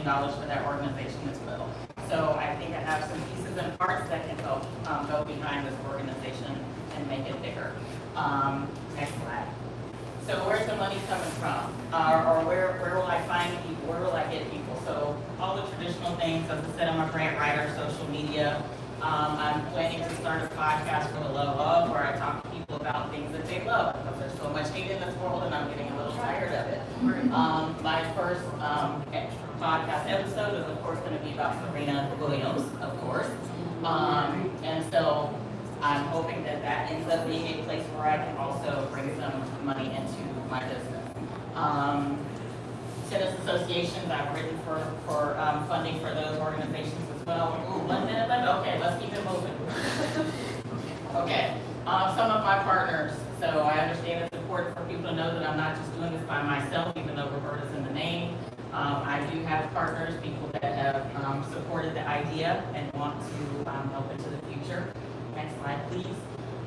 for that organization as well. So I think I have some pieces and parts that can help go behind this organization and make it bigger. Next slide. So where's the money coming from? Or where will I find people? Where will I get people? So all the traditional things, as I said, I'm a grant writer, social media. I'm planning to start a podcast for the love of, where I talk to people about things that they love, because there's so much hate in this world and I'm getting a little tired of it. My first extra podcast episode is of course going to be about Serena Williams, of course. And so I'm hoping that that ends up being a place where I can also bring some money into my business. Tennis associations, I've written for funding for those organizations as well. Ooh, 1 minute left? Okay, let's keep it moving. Okay, some of my partners. So I understand it's important for people to know that I'm not just doing this by myself, even though Roberta's in the name. I do have partners, people that have supported the idea and want to help into the future. Next slide, please.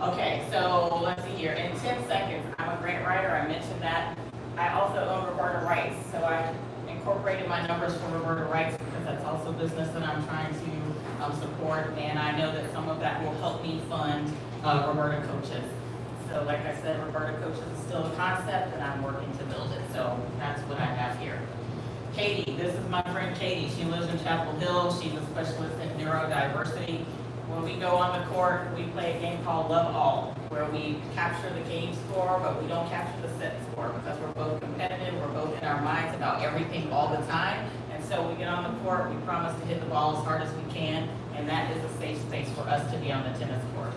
Okay, so let's see here. In 10 seconds, I'm a grant writer. I mentioned that. I also own Roberta Wrights, so I incorporated my numbers for Roberta Wrights because that's also business that I'm trying to support, and I know that some of that will help me fund Roberta Coaches. So like I said, Roberta Coaches is still a concept, and I'm working to build it. So that's what I have here. Katie, this is my friend Katie. She lives in Chapel Hill. She's a specialist in neurodiversity. When we go on the court, we play a game called Love All, where we capture the game score, but we don't capture the set score because we're both competitive, we're both in our minds about everything all the time. And so we get on the court, we promise to hit the ball as hard as we can, and that is a safe space for us to be on the tennis court.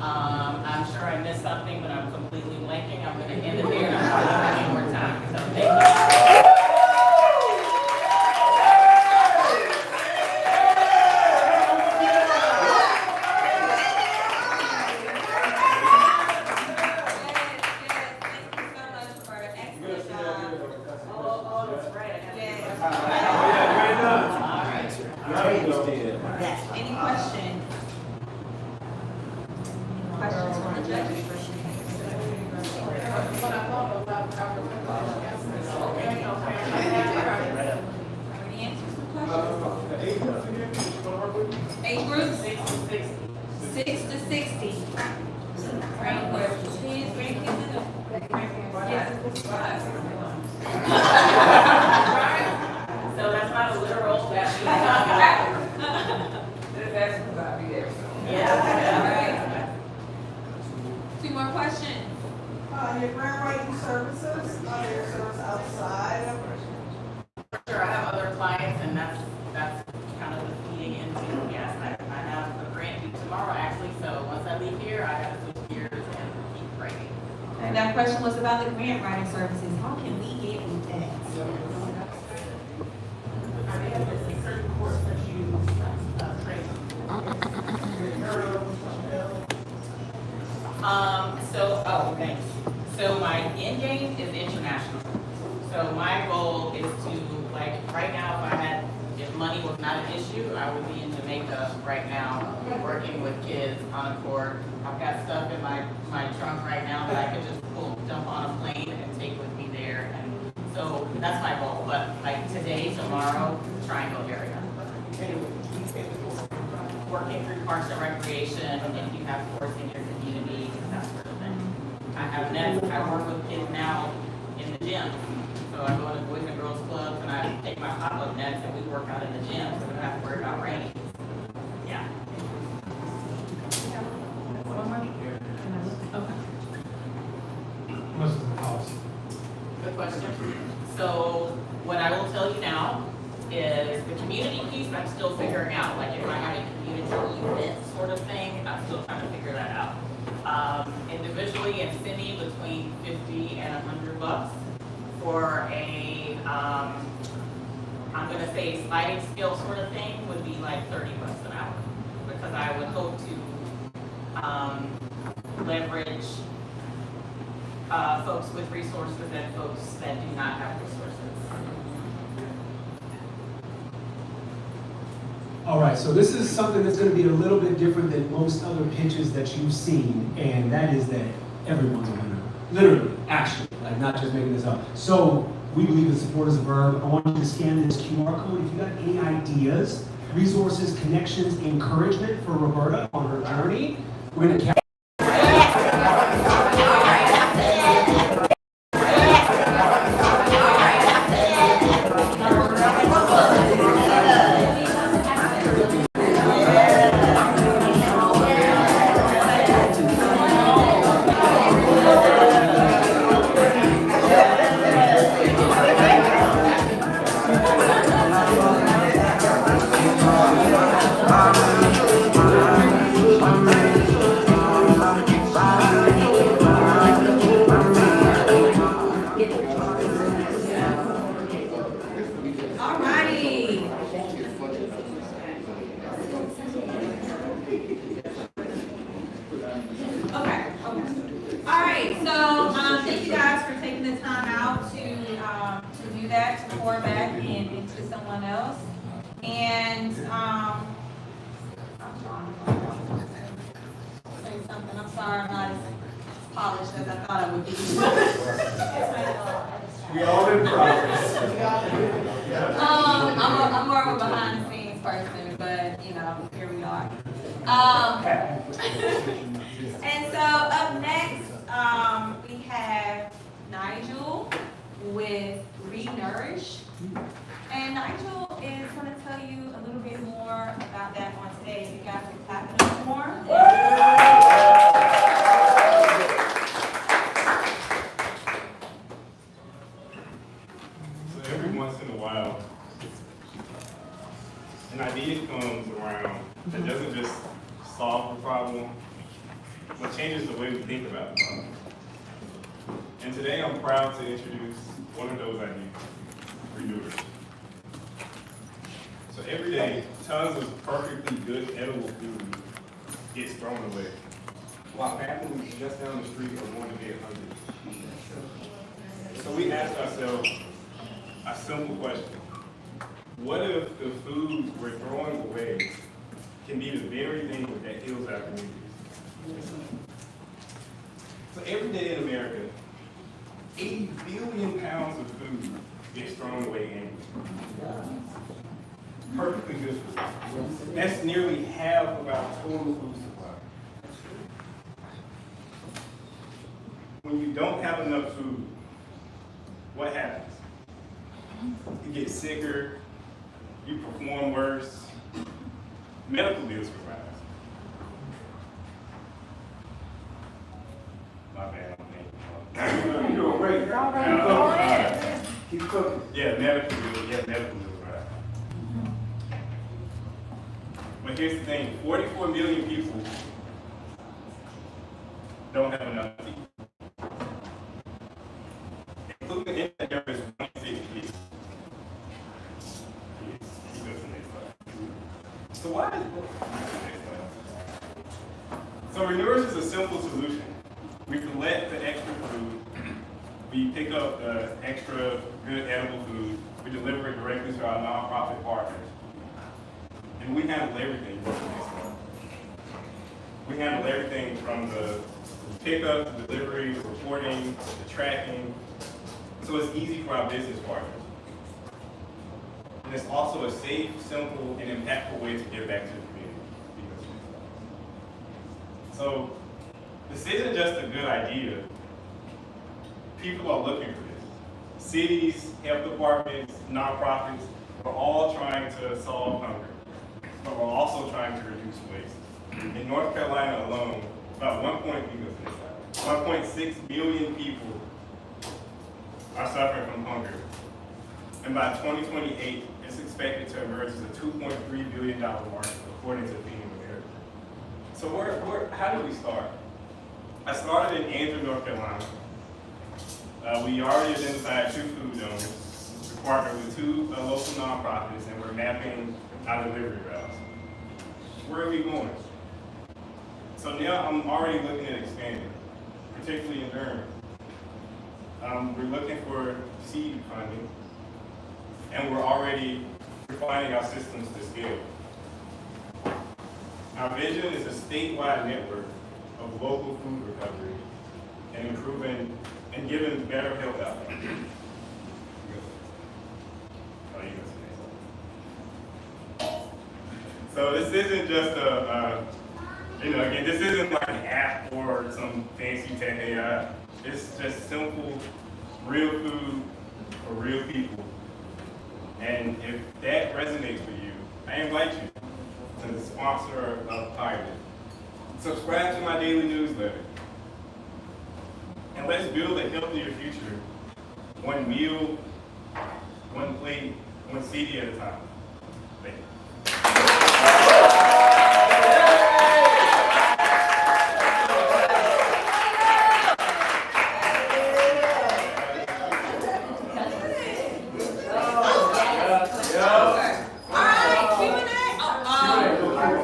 I'm sure I missed something, but I'm completely blanking. I'm going to end it here, and I'm probably going to need more time. So thank you. Age group? 6 to 60. Right, where kids, grandkids, So that's not a literal that yeah. Two more questions. Your grant writing services, your service outside. Sure, I have other clients, and that's kind of the feeding into, yes, I have a grant due tomorrow, actually, so once I leave here, I have to switch gears and keep writing. And that question was about the grant writing services. How can we get with that? I mean, there's a certain course that you train. Thanks. So my end game is international. So my goal is to, like, right now, if money was not an issue, I would be in Jamaica right now, working with kids on a court. I've got stuff in my trunk right now that I could just jump on a plane and take with me there. And so that's my goal. But like today, tomorrow, Triangle area. Working through Parks and Recreation, if you have courts in your community, that sort of thing. I have nets. I work with kids now in the gym. So I go to Boys and Girls Clubs and I take my pop-up nets and we work out in the gym so we don't have to worry about raining. Yeah. Most of the house. Good question. So what I will tell you now is the community piece I'm still figuring out. Like if I have a community event sort of thing, I'm still trying to figure that out. Individually and semi between 50 and $100 for a, I'm gonna say sliding scale sort of thing would be like $30 an hour. Because I would hope to leverage folks with resources and folks that do not have resources. All right, so this is something that's going to be a little bit different than most other pitches that you've seen, and that is that everyone's a winner. Literally, actually, like not just making this up. So we believe in supporters of Verb. I want you to scan this QR code. If you got any ideas, resources, connections, encouragement for Roberta on her journey, we're going to Alrighty. Okay. Alright, so thank you guys for taking the time out to do that, to pour back into someone else. And I'm trying to say something. I'm sorry, I'm not as polished as I thought I would be. We all in progress. I'm more of a behind the scenes person, but here we are. And so up next, we have Nigel with Renourish. And Nigel is going to tell you a little bit more about that on today. You guys can clap it up more. So every once in a while, an idea comes around that doesn't just solve the problem, but changes the way we think about the problem. And today I'm proud to introduce one of those ideas, Renewers. So every day, tons of perfectly good edible food gets thrown away, while families just down the street are going to get hungry. So we ask ourselves a simple question. What if the food we're throwing away can be the very thing that heals our communities? So every day in America, 80 billion pounds of food gets thrown away annually. Perfectly good food. That's nearly half of our total food supply. When you don't have enough food, what happens? You get sicker, you perform worse, medical bills rise. My bad, I'm You're doing great. Keep cooking. Yeah, medical bills rise. But here's the thing, 44 million people don't have enough to eat. Including in that there is 160 kids. So why is So Renewers is a simple solution. We collect the extra food, we pick up the extra good edible food, we deliver it directly to our nonprofit partners. And we handle everything. We handle everything from the pickup, the delivery, the reporting, the tracking. So it's easy for our business partners. And it's also a safe, simple, and impactful way to give back to the community. So this isn't just a good idea. People are looking for this. Cities, health departments, nonprofits are all trying to solve hunger, but we're also trying to reduce waste. In North Carolina alone, about 1.6 million people are suffering from hunger. And by 2028, it's expected to emerge as a $2.3 billion market, according to Feeding America. So how do we start? I started in Andrew, North Carolina. We already identified 2 food donors. We partnered with 2 local nonprofits, and we're mapping our delivery routes. Where are we going? So now I'm already looking at expanding, particularly in Durham. We're looking for seed funding, and we're already refining our systems to scale. Our vision is a statewide network of local food recovery and improving and giving better health outcomes. So this isn't just again, this isn't like an app or some fancy tech AI. It's just simple, real food for real people. And if that resonates with you, I invite you to the sponsor of Pilot. Subscribe to my daily newsletter. And let's build a healthier future, one meal, one plate, one CD at a time. Thank you. Alright,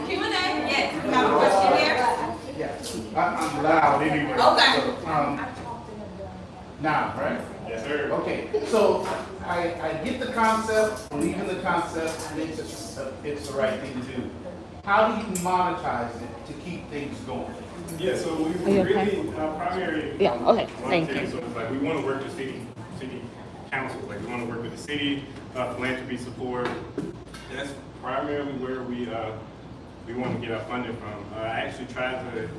Q&A, yes, you have a question here? Yes, I'm loud anyway. Okay. So, now, right? Yes, sir. Okay, so I get the concept, believe in the concept, I think it's the right thing to do. How do you monetize it to keep things going? Yeah, so we you really, okay? primary. Yeah, okay, thank volunteer, you. So it's like, we want to work with city council, like, we want to work with the city, philanthropy support. That's primarily where we want to get our funding from. I actually tried to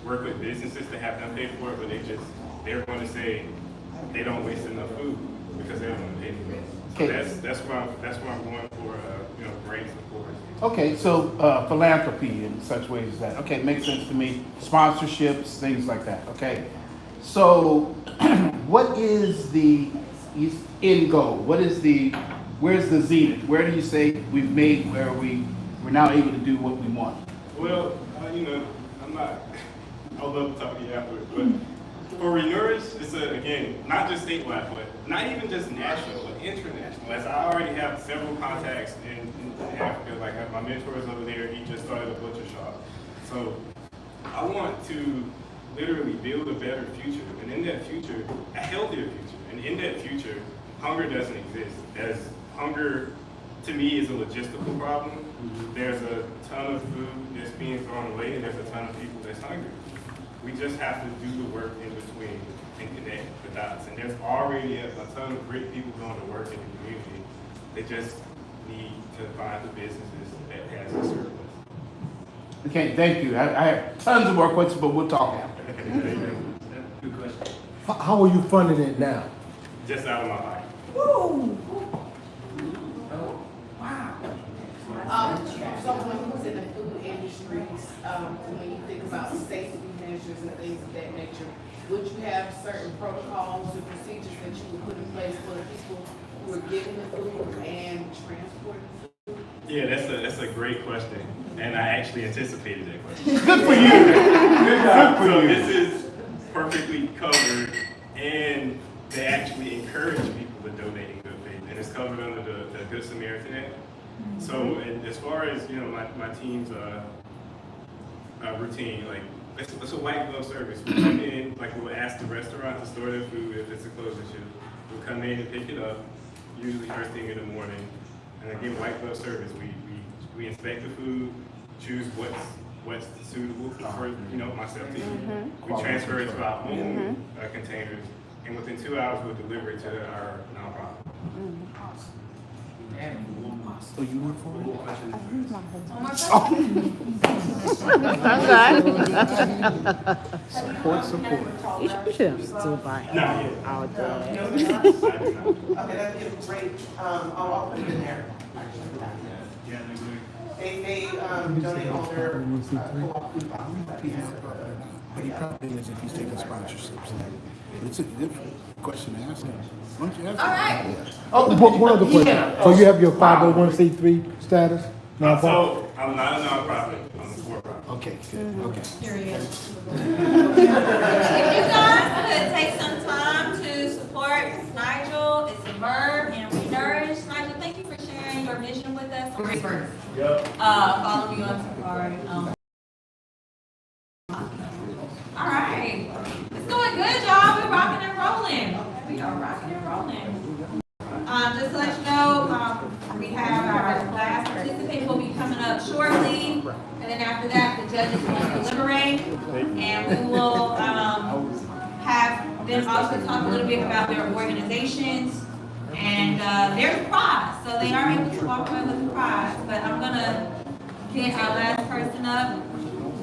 work with businesses to have them pay for it, but they're going to say they don't waste enough food because they don't want to pay for it. So Okay. that's where I'm going for, grant support. Okay, so philanthropy in such ways as that, okay, makes sense to me. Sponsorships, things like that, okay. So what is the end goal? Where's the zenith? Where do you say we've made where we're now able to do what we want? Well, I'll love to talk to you afterwards, but for Renourish, it's again, not just statewide, but not even just national, but international. As I already have several contacts in Africa, like my mentor is over there, he just started a butcher shop. So I want to literally build a better future, and in that future, a healthier future. And in that future, hunger doesn't exist. As hunger, to me, is a logistical problem. There's a ton of food that's being thrown away, and there's a ton of people that's hungry. We just have to do the work in between and connect the dots. And there's already a ton of great people going to work in the community. They just need to find the businesses that has a surplus. Okay, thank you. I have tons of more questions, but we'll talk after. Good question. How are you funding it now? Just out of my life. Someone who's in the food industries, when you think about safety measures and things of that nature, would you have certain protocols and procedures that you would put in place for the people who are getting the food and transporting the food? Yeah, that's a great question, and I actually anticipated that question. Good for you. Good job for So you. this is perfectly covered, and they actually encourage people to donate in good faith, and it's covered under the Good Samaritan Act. So as far as my team's routine, like it's a white glove service. We come in, like we'll ask the restaurant to store their food if it's a closed issue. We'll come in and pick it up, usually first thing in the morning, and again white glove service. We inspect the food, choose what's suitable for myself to eat. We transfer it to our own containers, and within 2 hours we'll deliver it to our nonprofit. So you work for it? Support. You should have still buy Not yet. our dad. I do not. Okay, that's great. I'll put it in there. Yeah, They donate all their co-op food boxes. But he probably is if he's taking sponsorships. It's a good question to ask him. Why don't you ask him? All right. Oh, one other question. Yeah. So you have your 501c3 status? Nonprofit? So I'm not a nonprofit. I'm a for-profit. Okay, good, okay. Period. If you guys could take some time to support Nigel, it's a verb, and we nourish. Nigel, thank you for sharing your vision with us. Great work. Yep. Follow me on Safari. All right. It's going good, y'all. We're rocking and rolling. We are rocking and rolling. Just to let you know, we have our last participant will be coming up shortly. And then after that, the judges will deliberate. And we will have them also talk a little bit about their organizations. And there's a prize. So they are able to walk away with the prize, but I'm gonna get our last person up,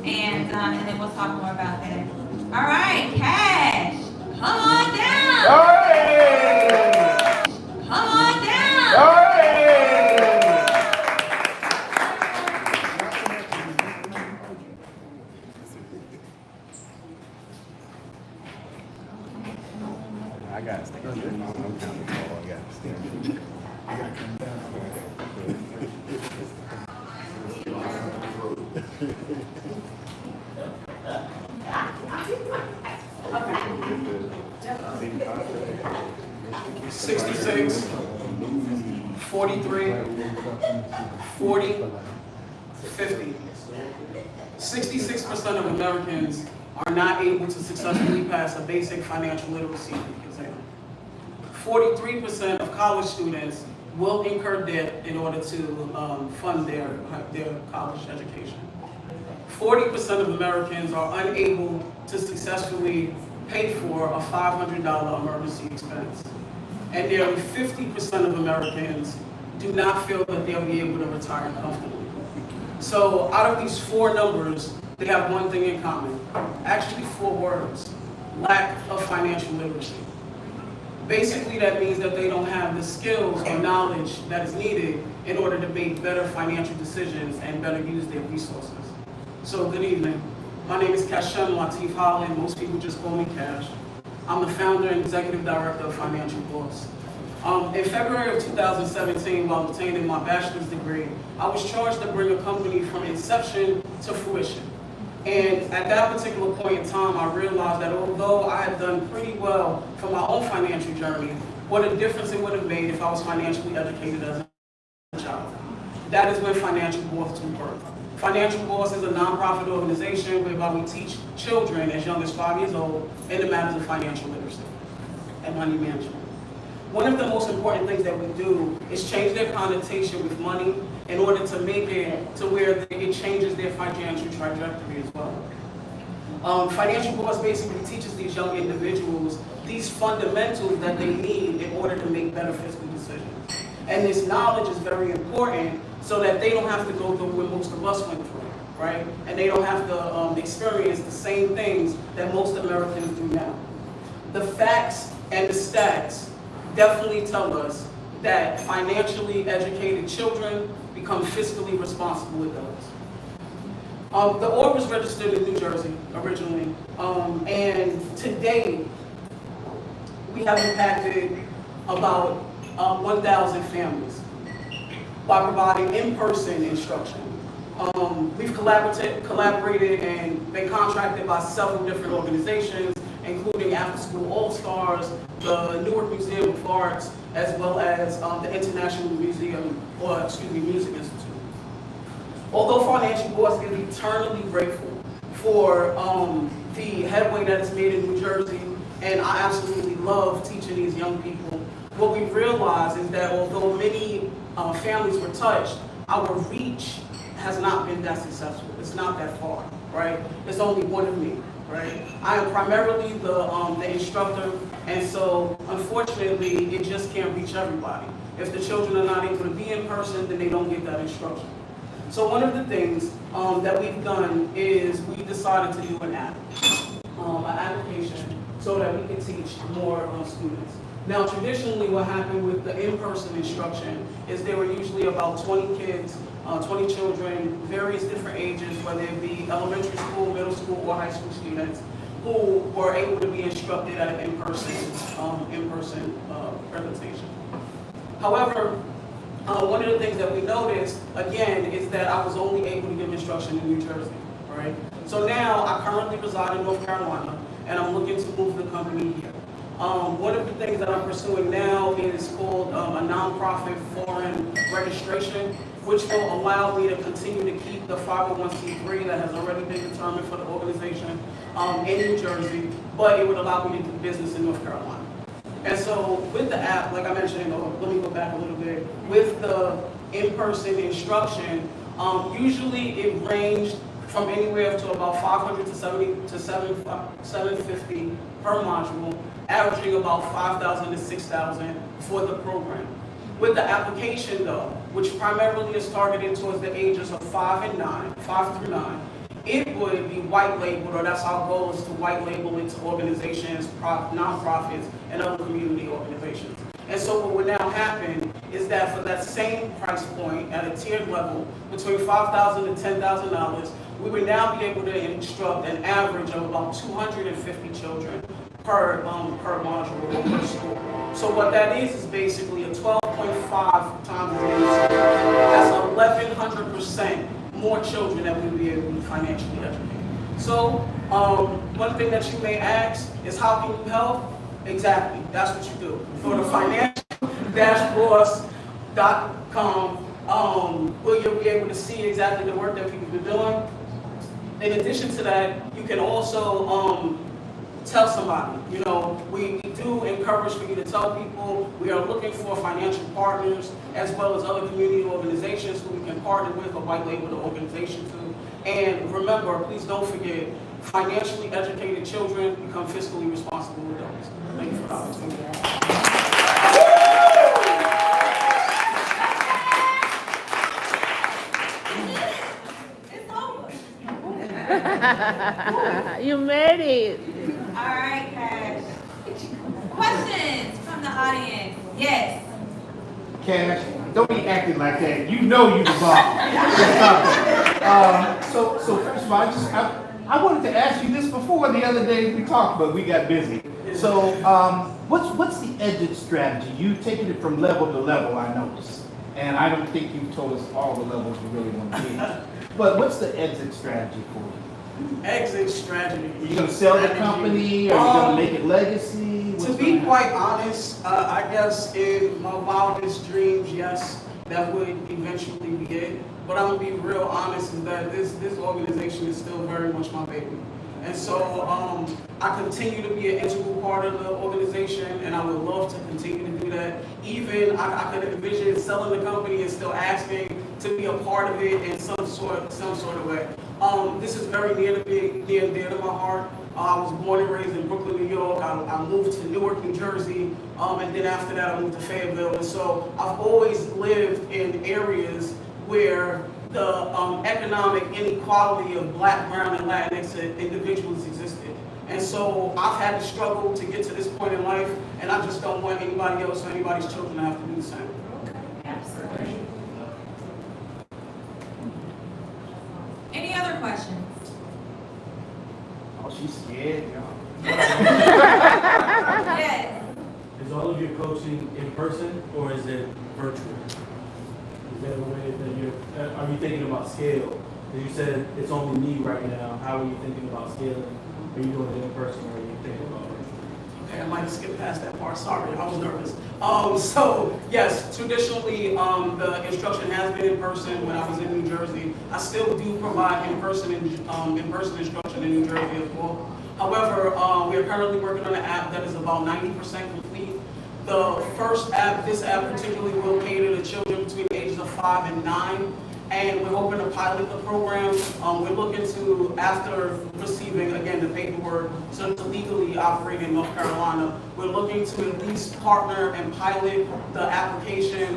and then we'll talk more about that. All right, Cash, come on down. Hey! Come on down. Hey! I got it. I'm counting. I got it. Okay. 66, 43, 40, 50. 66% of Americans are not able to successfully pass a basic financial literacy exam. 43% of college students will incur debt in order to fund their college education. 40% of Americans are unable to successfully pay for a $500 emergency expense. And nearly 50% of Americans do not feel that they'll be able to retire comfortably. So out of these four numbers, they have one thing in common. Actually, four words: lack of financial literacy. Basically, that means that they don't have the skills or knowledge that is needed in order to make better financial decisions and better use their resources. So good evening. My name is Kashem Latif Holland. Most people just call me Cash. I'm the founder and executive director of Financial Boss. In February of 2017, while obtaining my bachelor's degree, I was charged to bring a company from inception to fruition. And at that particular point in time, I realized that although I had done pretty well for my own financial journey, what a difference it would have made if I was financially educated as a child. That is when Financial Boss was birthed. Financial Boss is a nonprofit organization whereby we teach children as young as 5 years old in the matters of financial literacy and money management. One of the most important things that we do is change their connotation with money in order to make it to where it changes their financial trajectory as well. Financial Boss basically teaches these young individuals these fundamentals that they need in order to make better fiscal decisions. And this knowledge is very important so that they don't have to go through what most of us went through, right? And they don't have to experience the same things that most Americans do now. The facts and the stats definitely tell us that financially educated children become fiscally responsible adults. The org was registered in New Jersey originally, and today we have impacted about 1,000 families by providing in-person instruction. We've collaborated and been contracted by several different organizations, including After School All-Stars, the Newark Museum of Arts, as well as the International Music Institute. Although Financial Boss is eternally grateful for the headway that is made in New Jersey, and I absolutely love teaching these young people, what we realize is that although many families were touched, our reach has not been that successful. It's not that far, right? It's only one of me, right? I am primarily the instructor, and so unfortunately, it just can't reach everybody. If the children are not able to be in person, then they don't get that instruction. So one of the things that we've done is we decided to do an app, an application, so that we can teach more students. Now, traditionally, what happened with the in-person instruction is there were usually about 20 kids, 20 children, various different ages, whether it be elementary school, middle school, or high school students, who were able to be instructed at an in-person presentation. However, one of the things that we noticed, again, is that I was only able to give instruction in New Jersey, right? So now, I currently reside in North Carolina, and I'm looking to move the company here. One of the things that I'm pursuing now is called a nonprofit foreign registration, which will allow me to continue to keep the 501c3 that has already been determined for the organization in New Jersey, but it would allow me to do business in North Carolina. And so with the app, like I mentioned, let me go back a little bit, with the in-person instruction, usually it ranged from anywhere to about 500 to 750 per module, averaging about 5,000 to 6,000 for the program. With the application though, which primarily is targeted towards the ages of 5 through 9, it would be white labeled, or that's our goal, is to white label it to organizations, nonprofits, and other community organizations. And so what would now happen is that for that same price point at a tiered level, between $5,000 to $10,000, we would now be able to instruct an average of about 250 children per module or per school. So what that is basically a 12.5 times the that's 1,100% more children that we would be able to financially educate. So one thing that you may ask is, how can you help? Exactly, that's what you do. Go to financial-boss.com, where you'll be able to see exactly the work that people are doing. In addition to that, you can also tell somebody. You know, we do encourage for you to tell people. We are looking for financial partners as well as other community organizations who we can partner with or white label the organization to. And remember, please don't forget, financially educated children become fiscally responsible adults. Thank you for the opportunity. You made it. All right, Cash. Questions from the audience? Yes. Cash, don't be acting like that. You know you the boss. So first of all, I wanted to ask you this before the other day we talked, but we got busy. So what's the exit strategy? You've taken it from level to level, I noticed. And I don't think you've told us all the levels you really want to be. But what's the exit strategy for you? Exit strategy. Are you going to sell the company? Are you going to make it legacy? To be quite honest, I guess in my wildest dreams, yes, that would eventually be it. But I'm gonna be real honest is that this organization is still very much my baby. And so I continue to be an integral part of the organization, and I would love to continue to do that. Even I could envision selling the company and still asking to be a part of it in some sort of way. This is very near and dear to my heart. I was born and raised in Brooklyn, New York. I moved to Newark, New Jersey, and then after that I moved to Fayetteville. And so I've always lived in areas where the economic inequality of Black, Brown, and Latinx individuals existed. And so I've had to struggle to get to this point in life, and I just don't want anybody else or anybody's children to have to do the same. Absolutely. Any other questions? Oh, she's scared, y'all. Yes. Is all of your coaching in person or is it virtual? Is that a way that are you thinking about scale? Because you said it's only me right now. How are you thinking about scaling? Are you doing it in person or are you thinking about virtual? Okay, I might have skipped past that part. Sorry, I was nervous. So yes, traditionally the instruction has been in person when I was in New Jersey. I still do provide in-person instruction in New Jersey as well. However, we are currently working on an app that is about 90% complete. The first app, this app particularly will cater to children between the ages of 5 and 9. And we're hoping to pilot the program. We're looking to, after receiving, again, the paperwork, so to legally operate in North Carolina, we're looking to at least partner and pilot the application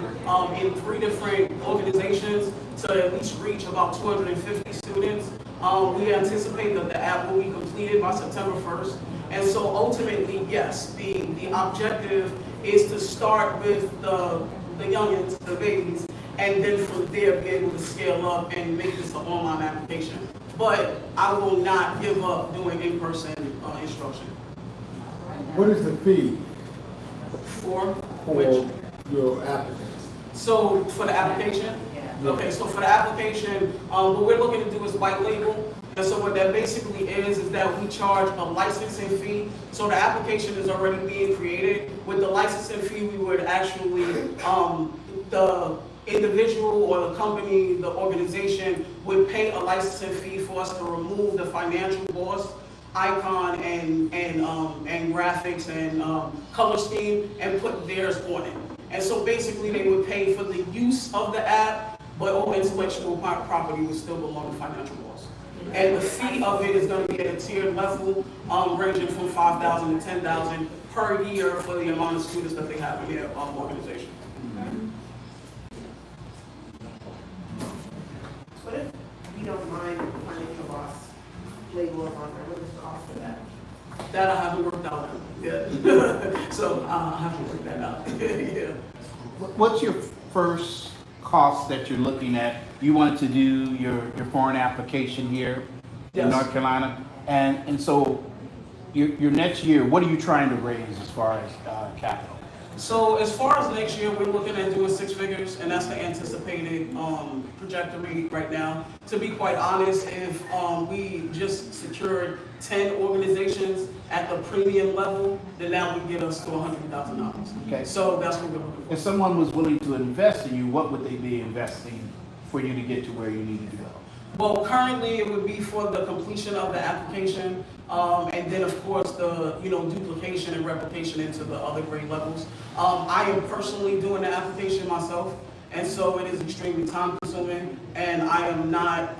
in 3 different organizations to at least reach about 250 students. We anticipate that the app will be completed by September 1st. And so ultimately, yes, the objective is to start with the youngins, the babies, and then from there be able to scale up and make this an online application. But I will not give up doing in-person instruction. What is the fee For for your applicants? So for the application? Okay, so for the application, what we're looking to do is white label. And so what that basically is that we charge a licensing fee. So the application is already being created. With the licensing fee, we would actually, the individual or the company, the organization would pay a licensing fee for us to remove the financial boss icon and graphics and color scheme and put theirs on it. And so basically they would pay for the use of the app, but all intellectual property would still belong to financial boss. And the fee of it is going to be at a tiered level, ranging from $5,000 to $10,000 per year for the amount of students that they have in their organization. label up on there, what is the cost of that? That I haven't worked out yet. So I haven't worked that out. Yeah. What's your first cost that you're looking at? You wanted to do your foreign application here in Yes. North Carolina, and so your next year, what are you trying to raise as far as capital? So as far as next year, we're looking at doing 6 figures, and that's the anticipated trajectory right now. To be quite honest, if we just secured 10 organizations at the premium level, then that would get us to $100,000. Okay. So that's what we're looking for. If someone was willing to invest in you, what would they be investing for you to get to where you needed to go? Well, currently it would be for the completion of the application, and then of course the, duplication and replication into the other grade levels. I am personally doing the application myself, and so it is extremely time consuming, and I am not,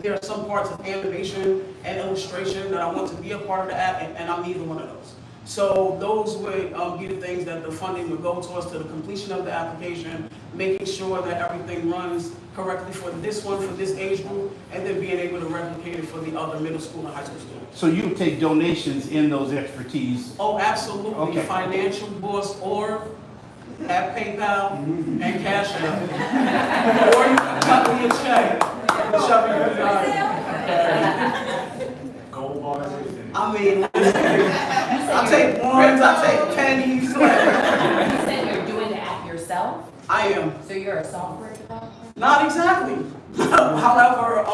there are some parts of animation and illustration that I want to be a part of the app, and I'm neither one of those. So those would be the things that the funding would go towards, to the completion of the application, making sure that everything runs correctly for this one, for this age group, and then being able to replicate it for the other middle school and high school students. So you take donations in those expertise? Oh, absolutely. Okay. Financial Boost or at PayPal and Cash App. Or you can cut me a check. Whichever you desire. Gold bars. I mean, I take ones, I take pennies. You said you're doing the app yourself, I am. so you're a software developer? Not exactly. However,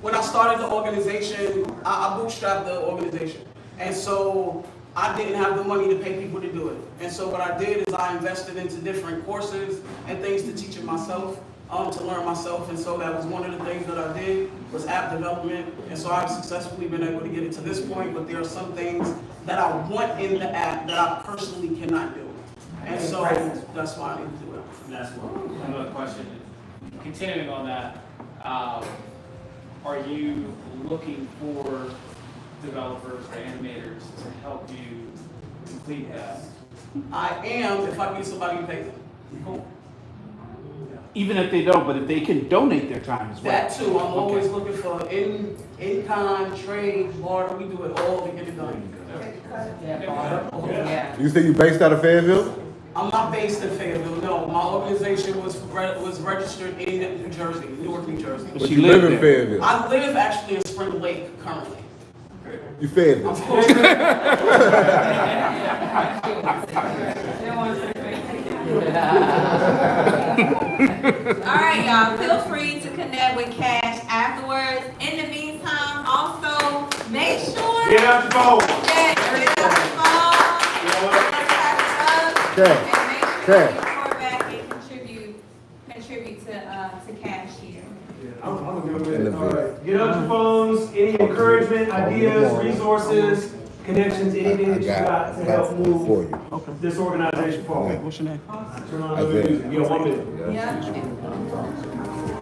when I started the organization, I bootstrapped the organization. And so I didn't have the money to pay people to do it. And so what I did is I invested into different courses and things to teach it myself, to learn myself. And so that was one of the things that I did, was app development. And so I've successfully been able to get it to this point, but there are some things that I want in the app that I personally cannot do. And so that's why I need to do it. That's another question. Continuing on that, are you looking for developers or animators to help you complete that? I am, if I get somebody to pay them. Cool. Even if they don't, but if they can donate their time as well. That too, I'm always Okay. looking for in-kind, trade, barter, we do it all to get it done. Yeah. You say you based out of Fayetteville? I'm not based in Fayetteville, no. My organization was registered in New Jersey, Newark, New Jersey. But you live in there. Fayetteville. I live actually in Spring Lake currently. You Fayetteville. I'm close All right, y'all, feel free to connect with Cash afterwards. In the meantime, also, make sure Get out your phone. that you're on the phone, and make sure Cash. you report back and contribute to Cash here. I'm good with it. All right. Get out your phones, any encouragement, ideas, resources, connections, anything that you got to help move this organization forward. What's your name? Turn on the music. You got 1 minute. Yeah.